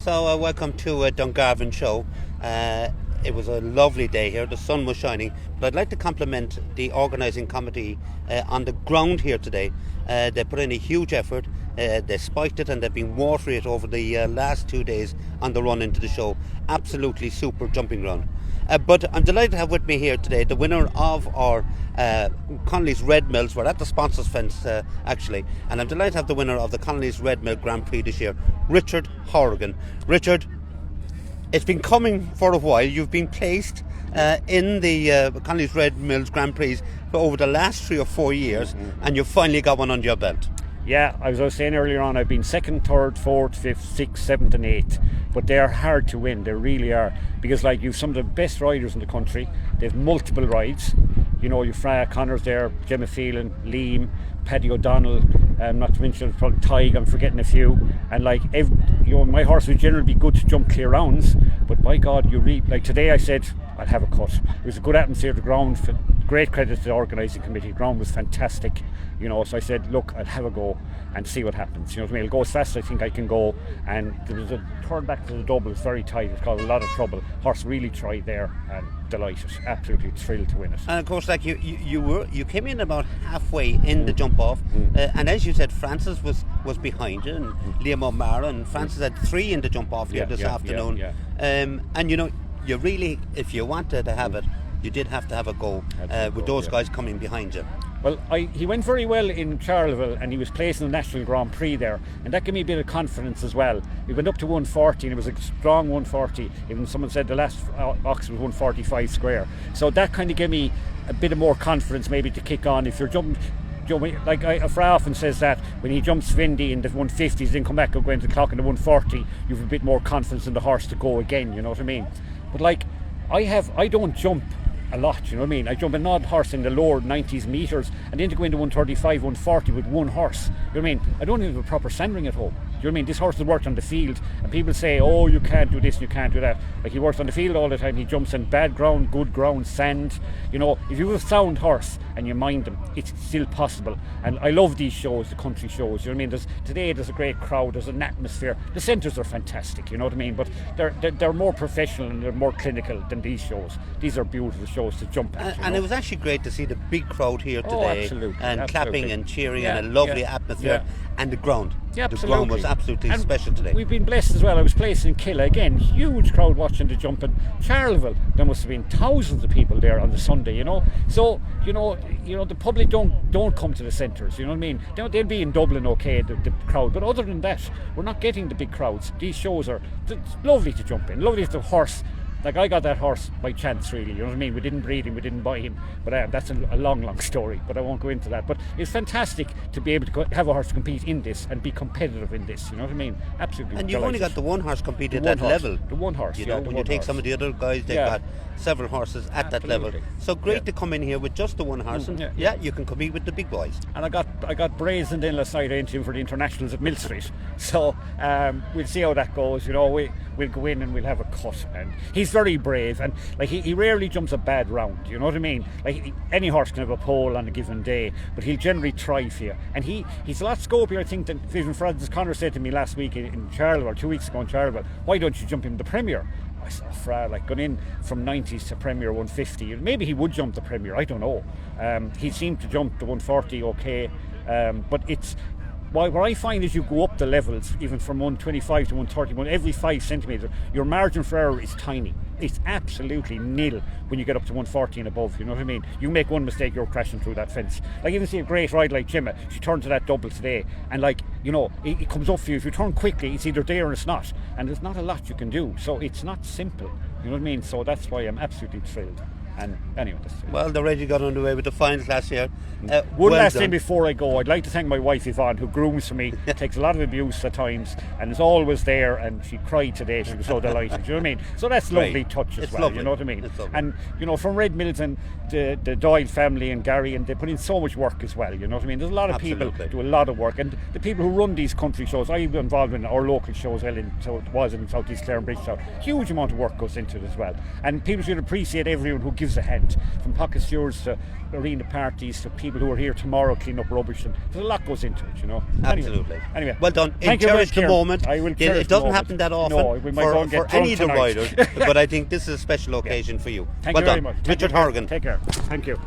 So welcome to Dungarvan show. It was a lovely day here. The sun was shining, but I'd like to compliment the organising committee on the ground here today. They put in a huge effort. They spiked it and they've been watering it over the last 2 days on the run into the show. Absolutely super jumping ground. But I'm delighted to have with me here today the winner of our Connolly's Red Mills. We're at the sponsors fence actually, and I'm delighted to have the winner of the Connolly's Red Mill Grand Prix this year, Richard Horrigan. Richard, it's been coming for a while. You've been placed in the Connolly's Red Mills Grand Prix for over the last 3 or 4 years, and you've finally got one under your belt. Yeah, as I was saying earlier on, I've been 2nd, 3rd, 4th, 5th, 6th, 7th and 8th, but they're hard to win, they really are, because you've some of the best riders in the country. They've multiple rides, you've Freya Connors there, Gemma Phelan, Liam, Paddy O'Donnell, not to mention probably Tig, I'm forgetting a few, and my horse would generally be good to jump clear rounds, but by God, today I said I'd have a cut. It was a good atmosphere, the ground, great credit to the organising committee, the ground was fantastic, so I said, look, I'll have a go and see what happens, I'll go as fast as I think I can go, and there was a turn back to the double, it's very tight, it's caused a lot of trouble. Horse really tried there, and delighted, absolutely thrilled to win it. And of course, you came in about halfway in the jump off, and as you said, Francis was behind you, and Liam O'Mara, and Francis had 3 in the jump off here this afternoon. And you really, if you wanted to have it, you did have to have a go with those guys coming behind you. Well, he went very well in Charleville, and he was placed in the National Grand Prix there, and that gave me a bit of confidence as well. He went up to 140, and it was a strong 140. Even someone said the last ox was 145 square, so that kind of gave me a bit of more confidence maybe to kick on. If you're jumping, Fra often says that when he jumps Vindy in the 150s, then come back and go into the clock in the 140, you have a bit more confidence in the horse to go again. You know what I mean? But I don't jump a lot, I jump an odd horse in the lower 90s metres, and then to go into 135, 140 with one horse, I don't even have a proper sandring at home. This horse has worked on the field, and people say, oh, you can't do this, you can't do that. He works on the field all the time. He jumps in bad ground, good ground, sand. If you have a sound horse and you mind them, it's still possible. And I love these shows, the country shows. Today there's a great crowd, there's an atmosphere. The centres are fantastic, But they're more professional and they're more clinical than these shows. These are beautiful shows to jump at. And it was actually great to see the big crowd here today, and clapping and cheering, and a lovely atmosphere, and the ground. Yeah, the ground was absolutely special today. We've been blessed as well. I was placed in Killa again, huge crowd watching the jump. In Charleville, there must have been thousands of people there on the Sunday. So the public don't come to the centres. They'll be in Dublin, okay, the crowd, but other than that, we're not getting the big crowds. These shows it's lovely to jump in, lovely if the horse. I got that horse by chance, really. We didn't breed him, we didn't buy him. But that's a long story, but I won't go into that. But it's fantastic to be able to have a horse to compete in this and be competitive in this, Absolutely. And you've only got the one horse competing at that level. The one horse, when you take some of the other guys, they've got several horses at that level. So great to come in here with just the one horse, and you can compete with the big boys. And I got brazened in last night into him for the internationals at Mill Street. So we'll see how that goes. We'll go in and we'll have a cut. And he's very brave, and he rarely jumps a bad round. You know what I mean? Any horse can have a pole on a given day, but he'll generally try for you. And he's a lot scopier, I think, than even Francis Connor said to me last week in Charleville, or 2 weeks ago in Charleville. Why don't you jump him the Premier? I saw Fra going in from 90s to Premier 150. Maybe he would jump the Premier, I don't know. He seemed to jump the 140 okay, but it's. What I find is you go up the levels, even from 125 to 130, every 5 centimetres, your margin for error is tiny. It's absolutely nil when you get up to 140 and above, you know what I mean? You make one mistake, you're crashing through that fence. Even see a great ride like Gemma, she turned to that double today, and it comes up for you. If you turn quickly, it's either there or it's not, and there's not a lot you can do, so it's not simple, you know what I mean? So that's why I'm absolutely thrilled. And anyway, well, the already got underway with the finals last year. One last thing before I go, I'd like to thank my wife Yvonne, who grooms for me, takes a lot of abuse at times, and is always there. And she cried today; she was so delighted. You know what I mean? So that's lovely touch as well. Lovely. You know what I mean? And from Red Mills and the Doyle family and Gary, and they put in so much work as well. You know what I mean? There's a lot of people do a lot of work, and the people who run these country shows, I'm involved in our local shows. So it was in South East Clare and Bridgetown. Huge amount of work goes into it as well, and people should appreciate everyone who gives is a hand, from pocket stewards to arena parties to people who are here tomorrow cleaning up rubbish, and there's a lot goes into it, you know. Absolutely. Anyway, well done. thank you Cherish very the much, moment. I will It cherish the doesn't moment. happen that often No, we might go and get for any of the drunk riders, tonight. but I think this is a special occasion for you. Thank well you done. very much. Richard Horgan. Take care. Thank you.